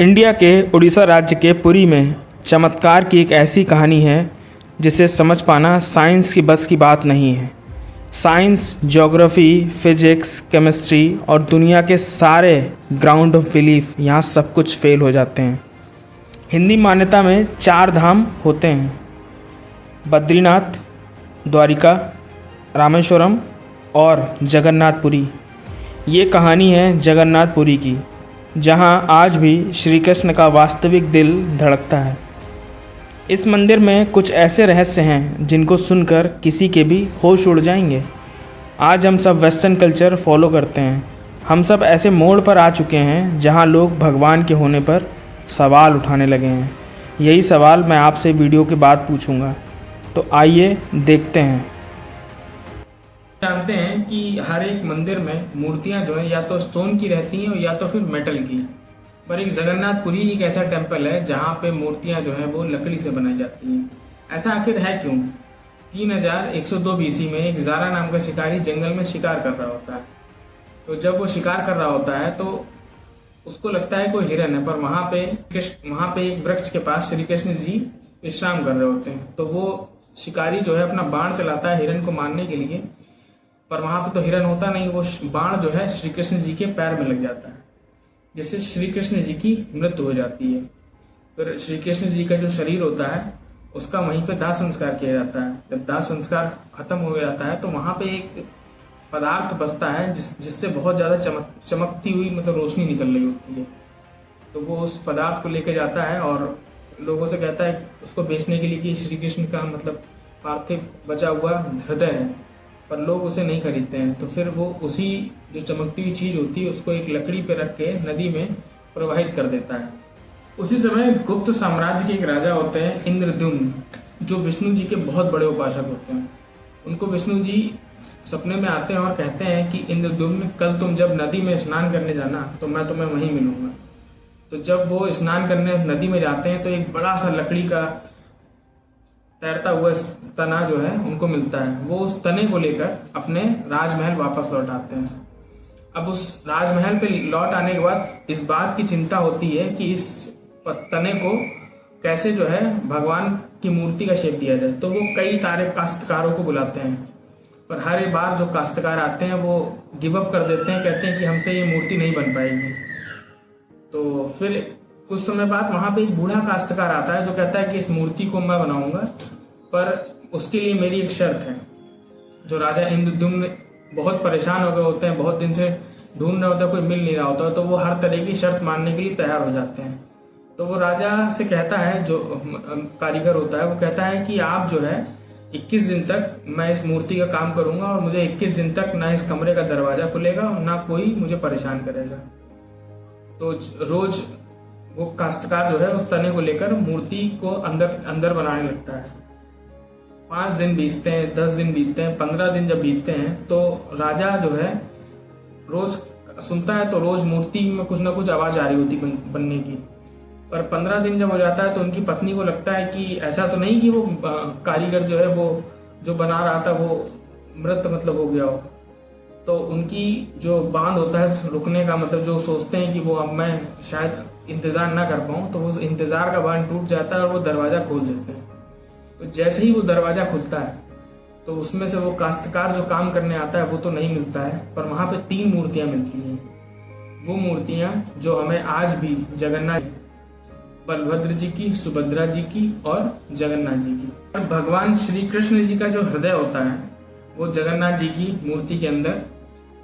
India के उड़ीसा राज्य के पुरी में चमत्कार की एक ऐसी कहानी है जिसे समझ पाना साइंस की बस की बात नहीं है। साइंस, ज्योग्राफी, फिजिक्स, केमिस्ट्री और दुनिया के सारे ग्राउंड ऑफ बिलीफ यहाँ सब कुछ फेल हो जाते हैं। हिंदी मान्यता में 4 धाम होते हैं: बद्रीनाथ, द्वारिका, रामेश्वरम और जगन्नाथपुरी। ये कहानी है जगन्नाथपुरी की, जहाँ आज भी श्री कृष्ण का वास्तविक दिल धड़कता है। इस मंदिर में कुछ ऐसे रहस्य हैं जिनको सुनकर किसी के भी होश उड़ जाएंगे। आज हम सब वेस्टर्न कल्चर फॉलो करते हैं। हम सब ऐसे मोड़ पर आ चुके हैं जहाँ लोग भगवान के होने पर सवाल उठाने लगे हैं। यही सवाल मैं आपसे वीडियो के बाद पूछूंगा, तो आइए देखते हैं। जानते हैं कि हर एक मंदिर में मूर्तियां जो है या तो स्टोन की रहती हैं या तो फिर मेटल की, पर एक जगन्नाथपुरी एक ऐसा टेम्पल है जहां पे मूर्तियां जो है वो लकड़ी से बनाई जाती हैं। ऐसा आखिर है क्यों? 3102 बीसी में एक जारा नाम का शिकारी जंगल में शिकार कर रहा होता है। तो जब वो शिकार कर रहा होता है तो उसको लगता है कोई हिरन है, पर वहां पे एक वृक्ष के पास श्री कृष्ण जी विश्राम कर रहे होते हैं। तो वो शिकारी जो है अपना बाण चलाता है हिरन को मारने के लिए, पर वहां पे तो हिरन होता नहीं। वो बाण जो है श्री कृष्ण जी के पैर में लग जाता है, जिससे श्री कृष्ण जी की मृत्यु हो जाती है। फिर श्री कृष्ण जी का जो शरीर होता है उसका वहीं पे दाह संस्कार किया जाता है। जब दाह संस्कार खत्म हो जाता है तो वहां पे एक पदार्थ बचता है जिससे बहुत ज्यादा चमकती हुई मतलब रोशनी निकल रही होती है। तो वो उस पदार्थ को लेकर जाता है और लोगों से कहता है उसको बेचने के लिए कि श्री कृष्ण का मतलब पार्थिव बचा हुआ हृदय है, पर लोग उसे नहीं खरीदते हैं। तो फिर वो उसी जो चमकती हुई चीज होती है उसको एक लकड़ी पे रख के नदी में प्रवाहित कर देता है। उसी समय गुप्त साम्राज्य के एक राजा होते हैं इंद्रद्युम्न, जो विष्णु जी के बहुत बड़े उपासक होते हैं। उनको विष्णु जी सपने में आते हैं और कहते हैं कि इंद्रद्युम्न, कल तुम जब नदी में स्नान करने जाना तो मैं तुम्हें वहीं मिलूंगा। तो जब वो स्नान करने नदी में जाते हैं तो एक बड़ा सा लकड़ी का तैरता हुआ तना जो है उनको मिलता है। वो उस तने को लेकर अपने राजमहल वापस लौट आते हैं। अब उस राजमहल पे लौट आने के बाद इस बात की चिंता होती है कि इस तने को कैसे जो है भगवान की मूर्ति का शेप दिया जाए। तो वो कई सारे काश्तकारों को बुलाते हैं, पर हर एक बार जो काश्तकार आते हैं वो गिव अप कर देते हैं, कहते हैं कि हमसे ये मूर्ति नहीं बन पाएगी। तो फिर कुछ समय बाद वहां पे एक बूढ़ा काश्तकार आता है जो कहता है कि इस मूर्ति को मैं बनाऊंगा, पर उसके लिए मेरी एक शर्त है। जो राजा इंद्रद्युम्न बहुत परेशान हो गए होते हैं, बहुत दिन से ढूंढ रहे होते हैं, कोई मिल नहीं रहा होता, तो वो हर तरह की शर्त मानने के लिए तैयार हो जाते हैं। तो वो राजा से कहता है, जो कारीगर होता है वो कहता है कि आप जो है 21 दिन तक मैं इस मूर्ति का काम करूंगा और मुझे 21 दिन तक ना इस कमरे का दरवाजा खुलेगा और ना कोई मुझे परेशान करेगा। तो रोज वो काश्तकार जो है उस तने को लेकर मूर्ति को अंदर बनाने लगता है। 5 दिन बीतते हैं, 10 दिन बीतते हैं, 15 दिन जब बीतते हैं तो राजा जो है रोज सुनता है तो रोज मूर्ति में कुछ ना कुछ आवाज आ रही होती बनने की। पर 15 दिन जब हो जाता है तो उनकी पत्नी को लगता है कि ऐसा तो नहीं कि वो कारीगर जो है वो जो बना रहा था वो मृत मतलब हो गया हो। तो उनकी जो बांध होता है रुकने का, मतलब जो सोचते हैं कि वो अब मैं शायद इंतजार ना कर पाऊं, तो वो इंतजार का बांध टूट जाता है और वो दरवाजा खोल देते हैं। तो जैसे ही वो दरवाजा खुलता है तो उसमें से वो काश्तकार जो काम करने आता है वो तो नहीं मिलता है, पर वहां पे 3 मूर्तियां मिलती हैं। वो मूर्तियां जो हमें आज भी जगन्नाथ, बलभद्र जी की, सुभद्रा जी की और जगन्नाथ जी की, भगवान श्री कृष्ण जी का जो हृदय होता है वो जगन्नाथ जी की मूर्ति के अंदर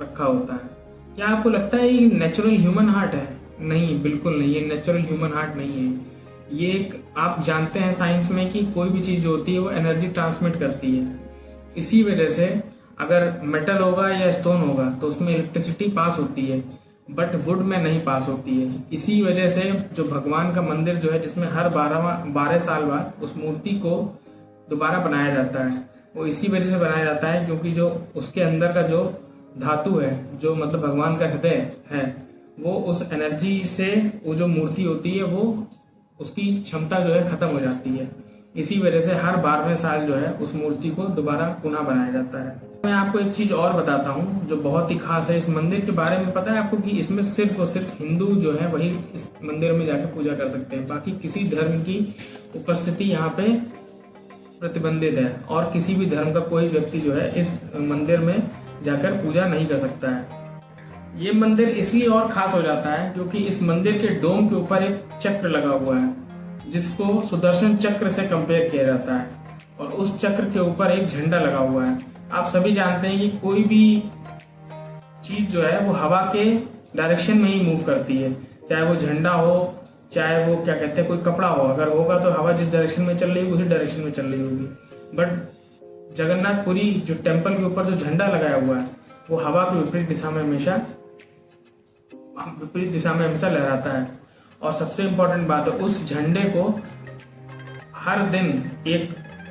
रखा होता है। क्या आपको लगता है ये नेचुरल ह्यूमन हार्ट है? नहीं, बिल्कुल नहीं, ये नेचुरल ह्यूमन हार्ट नहीं है। ये एक, आप जानते हैं साइंस में कि कोई भी चीज होती है वो एनर्जी ट्रांसमिट करती है। इसी वजह से अगर मेटल होगा या स्टोन होगा तो उसमें इलेक्ट्रिसिटी पास होती है, बट वुड में नहीं पास होती है। इसी वजह से जो भगवान का मंदिर जो है जिसमें हर 12 साल बाद उस मूर्ति को दोबारा बनाया जाता है, वो इसी वजह से बनाया जाता है क्योंकि जो उसके अंदर का जो धातु है, जो मतलब भगवान का हृदय है, वो उस एनर्जी से वो जो मूर्ति होती है वो उसकी क्षमता जो है खत्म हो जाती है। इसी वजह से हर 12वें साल जो है उस मूर्ति को दोबारा पुनः बनाया जाता है। मैं आपको एक चीज और बताता हूँ जो बहुत ही खास है इस मंदिर के बारे में। पता है आपको कि इसमें सिर्फ और सिर्फ हिंदू जो है वही इस मंदिर में जाकर पूजा कर सकते हैं, बाकी किसी धर्म की उपस्थिति यहाँ पे प्रतिबंधित है और किसी भी धर्म का कोई व्यक्ति जो है इस मंदिर में जाकर पूजा नहीं कर सकता है। ये मंदिर इसलिए और खास हो जाता है क्योंकि इस मंदिर के डोम के ऊपर एक चक्र लगा हुआ है जिसको सुदर्शन चक्र से कंपेयर किया जाता है, और उस चक्र के ऊपर एक झंडा लगा हुआ है। आप सभी जानते हैं कि कोई भी चीज जो है वो हवा के डायरेक्शन में ही मूव करती है, चाहे वो झंडा हो, चाहे वो क्या कहते हैं कोई कपड़ा हो, अगर होगा तो हवा जिस डायरेक्शन में चल रही होगी उसी डायरेक्शन में चल रही होगी। बट जगन्नाथपुरी जो टेम्पल के ऊपर जो झंडा लगाया हुआ है वो हवा के विपरीत दिशा में हमेशा लहराता है। और सबसे इम्पोर्टेंट बात है, उस झंडे को हर दिन एक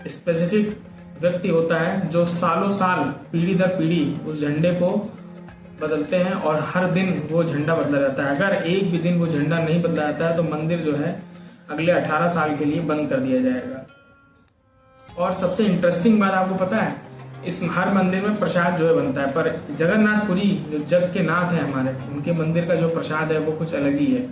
स्पेसिफिक व्यक्ति होता है जो सालों साल पीढ़ी दर पीढ़ी उस झंडे को बदलते हैं और हर दिन वो झंडा बदला जाता है। अगर एक भी दिन वो झंडा नहीं बदला जाता है तो मंदिर जो है अगले 18 साल के लिए बंद कर दिया जाएगा। और सबसे इंटरेस्टिंग बात आपको पता है, इस हर मंदिर में प्रसाद जो है बनता है, पर जगन्नाथपुरी जो जग के नाथ है हमारे, उनके मंदिर का जो प्रसाद है वो कुछ अलग ही है।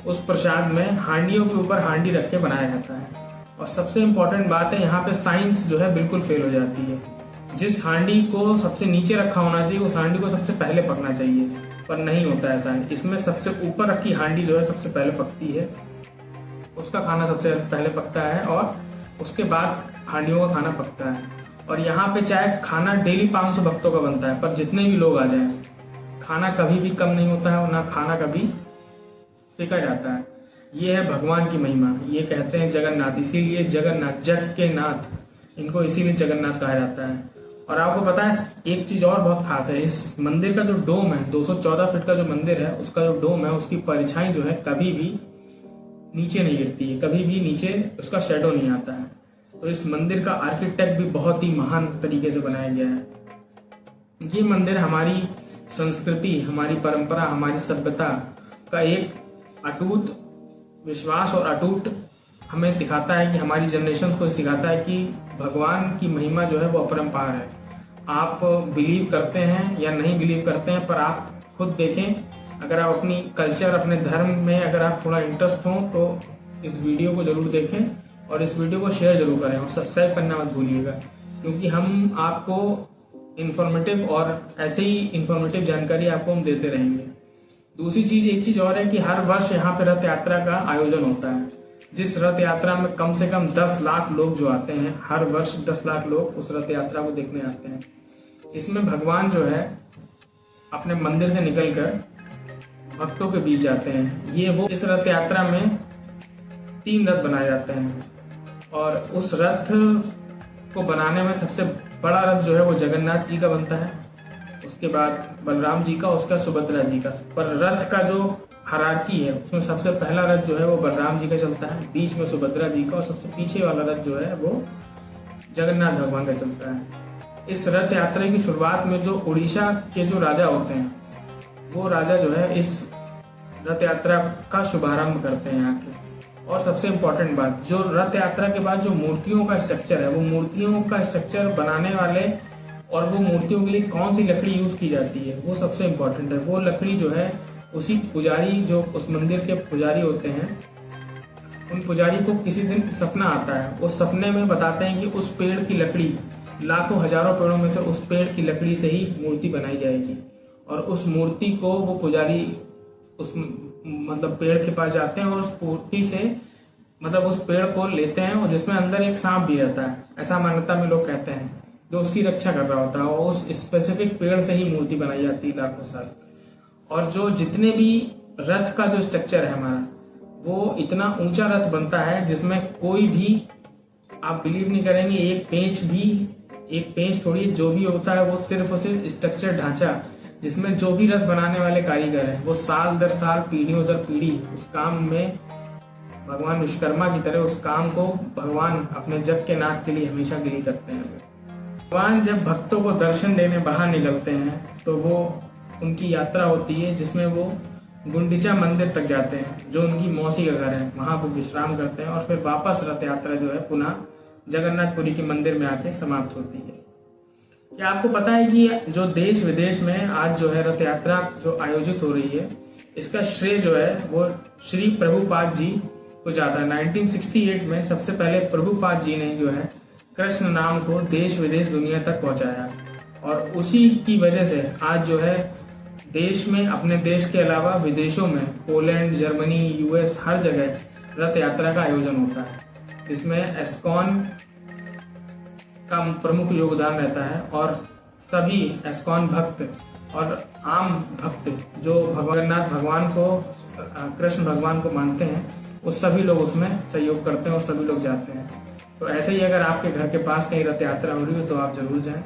उस प्रसाद में हांडियों के ऊपर हांडी रख के बनाया जाता है। और सबसे इम्पोर्टेंट बात है, यहाँ पे साइंस जो है बिल्कुल फेल हो जाती है। जिस हांडी को सबसे नीचे रखा होना चाहिए उस हांडी को सबसे पहले पकना चाहिए, पर नहीं होता ऐसा। इसमें सबसे ऊपर रखी हांडी जो है सबसे पहले पकती है, उसका खाना सबसे पहले पकता है और उसके बाद हांडियों का खाना पकता है। और यहाँ पे चाहे खाना डेली 500 भक्तों का बनता है, पर जितने भी लोग आ जाए खाना कभी भी कम नहीं होता है और ना खाना कभी फेंका जाता है। ये है भगवान की महिमा। ये कहते हैं जगन्नाथ, इसीलिए जगन्नाथ जग के नाथ, इनको इसीलिए जगन्नाथ कहा जाता है। और आपको पता है एक चीज और बहुत खास है, इस मंदिर का जो डोम है 214 फीट का जो मंदिर है उसका जो डोम है उसकी परछाई जो है कभी भी नीचे नहीं गिरती है, कभी भी नीचे उसका शेडो नहीं आता है। तो इस मंदिर का आर्किटेक्ट भी बहुत ही महान तरीके से बनाया गया है। ये मंदिर हमारी संस्कृति, हमारी परंपरा, हमारी सभ्यता का एक अटूट विश्वास और अटूट हमें दिखाता है कि हमारी जनरेशन को सिखाता है कि भगवान की महिमा जो है वो अपरंपार है। आप बिलीव करते हैं या नहीं बिलीव करते हैं, पर आप खुद देखें। अगर आप अपनी कल्चर, अपने धर्म में अगर आप थोड़ा इंटरेस्ट हो तो इस वीडियो को जरूर देखें और इस वीडियो को शेयर जरूर करें और सब्सक्राइब करना मत भूलिएगा, क्योंकि हम आपको इन्फॉर्मेटिव और ऐसे ही इन्फॉर्मेटिव जानकारी आपको हम देते रहेंगे। दूसरी चीज, एक चीज और है कि हर वर्ष यहाँ पे रथ यात्रा का आयोजन होता है, जिस रथ यात्रा में कम से कम 10 लाख लोग जो आते हैं, हर वर्ष 10 लाख लोग उस रथ यात्रा को देखने आते हैं। इसमें भगवान जो है अपने मंदिर से निकलकर भक्तों के बीच जाते हैं। ये वो इस रथ यात्रा में 3 रथ बनाए जाते हैं और उस रथ को बनाने में सबसे बड़ा रथ जो है वो जगन्नाथ जी का बनता है, उसके बाद बलराम जी का, उसका सुभद्रा जी का। पर रथ का जो हायरार्की है उसमें सबसे पहला रथ जो है वो बलराम जी का चलता है, बीच में सुभद्रा जी का और सबसे पीछे वाला रथ जो है वो जगन्नाथ भगवान का चलता है। इस रथ यात्रा की शुरुआत में जो उड़ीसा के जो राजा होते हैं वो राजा जो है इस रथ यात्रा का शुभारंभ करते हैं आके। और सबसे इम्पोर्टेंट बात, जो रथ यात्रा के बाद जो मूर्तियों का स्ट्रक्चर है, वो मूर्तियों का स्ट्रक्चर बनाने वाले और वो मूर्तियों के लिए कौन सी लकड़ी यूज की जाती है वो सबसे इम्पोर्टेंट है। वो लकड़ी जो है उसी पुजारी, जो उस मंदिर के पुजारी होते हैं, उन पुजारी को किसी दिन सपना आता है। उस सपने में बताते हैं कि उस पेड़ की लकड़ी, लाखों हजारों पेड़ों में से उस पेड़ की लकड़ी से ही मूर्ति बनाई जाएगी। और उस मूर्ति को वो पुजारी उस मतलब पेड़ के पास जाते हैं और उस मूर्ति से मतलब उस पेड़ को लेते हैं और जिसमें अंदर एक सांप भी रहता है, ऐसा मान्यता में लोग कहते हैं, जो उसकी रक्षा कर रहा होता है। और उस स्पेसिफिक पेड़ से ही मूर्ति बनाई जाती है लाखों साल। और जो जितने भी रथ का जो स्ट्रक्चर है हमारा, वो इतना ऊंचा रथ बनता है जिसमें कोई भी, आप बिलीव नहीं करेंगे, एक पेंच थोड़ी, जो भी होता है वो सिर्फ और सिर्फ स्ट्रक्चर, ढांचा, जिसमें जो भी रथ बनाने वाले कारीगर हैं वो साल दर साल, पीढ़ियों दर पीढ़ी उस काम में भगवान विश्वकर्मा की तरह उस काम को भगवान अपने जग के नाथ के लिए हमेशा के लिए करते हैं। भगवान जब भक्तों को दर्शन देने बाहर निकलते हैं तो वो उनकी यात्रा होती है जिसमें वो गुंडीचा मंदिर तक जाते हैं, जो उनकी मौसी का घर है, वहां पर विश्राम करते हैं और फिर वापस रथ यात्रा जो है पुनः जगन्नाथपुरी के मंदिर में आके समाप्त होती है। क्या आपको पता है कि जो देश विदेश में आज जो है रथ यात्रा जो आयोजित हो रही है, इसका श्रेय जो है वो श्री प्रभुपाद जी को जाता है। 1968 में सबसे पहले प्रभुपाद जी ने जो है कृष्ण नाम को देश विदेश दुनिया तक पहुंचाया और उसी की वजह से आज जो है देश में, अपने देश के अलावा विदेशों में, पोलैंड, जर्मनी, यूएस, हर जगह रथ यात्रा का आयोजन होता है। इसमें एस्कॉन का प्रमुख योगदान रहता है और सभी एस्कॉन भक्त और आम भक्त जो जगन्नाथ भगवान को, कृष्ण भगवान को मानते हैं, वो सभी लोग उसमें सहयोग करते हैं और सभी लोग जाते हैं। तो ऐसे ही अगर आपके घर के पास कहीं रथ यात्रा हो रही हो तो आप जरूर जाएं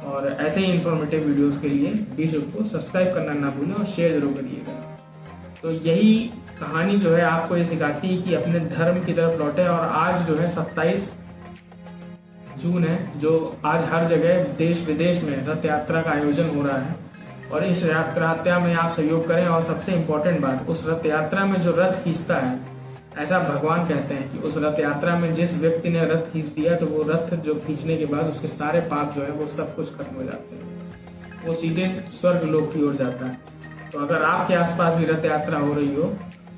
और ऐसे ही इंफॉर्मेटिव वीडियोस के लिए बीशुप को सब्सक्राइब करना ना भूलें और शेयर जरूर करिएगा। तो यही कहानी जो है आपको ये सिखाती है कि अपने धर्म की तरफ लौटे। और आज जो है 27 जून है, जो आज हर जगह देश विदेश में रथ यात्रा का आयोजन हो रहा है और इस रथ यात्रा में आप सहयोग करें। और सबसे इम्पोर्टेंट बात, उस रथ यात्रा में जो रथ खींचता है, ऐसा भगवान कहते हैं कि उस रथ यात्रा में जिस व्यक्ति ने रथ खींच दिया तो वो रथ जो खींचने के बाद उसके सारे पाप जो है वो सब कुछ खत्म हो जाते हैं, वो सीधे स्वर्ग लोक की ओर जाता है। तो अगर आपके आसपास भी रथ यात्रा हो रही हो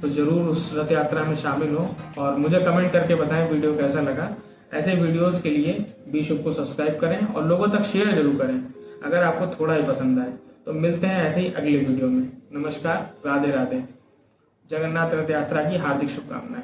तो जरूर उस रथ यात्रा में शामिल हो और मुझे कमेंट करके बताएं वीडियो कैसा लगा। ऐसे वीडियोस के लिए बीशुप को सब्सक्राइब करें और लोगों तक शेयर जरूर करें अगर आपको थोड़ा ही पसंद आए। तो मिलते हैं ऐसे ही अगले वीडियो में। नमस्कार, राधे राधे। जगन्नाथ रथ यात्रा की हार्दिक शुभकामनाएं।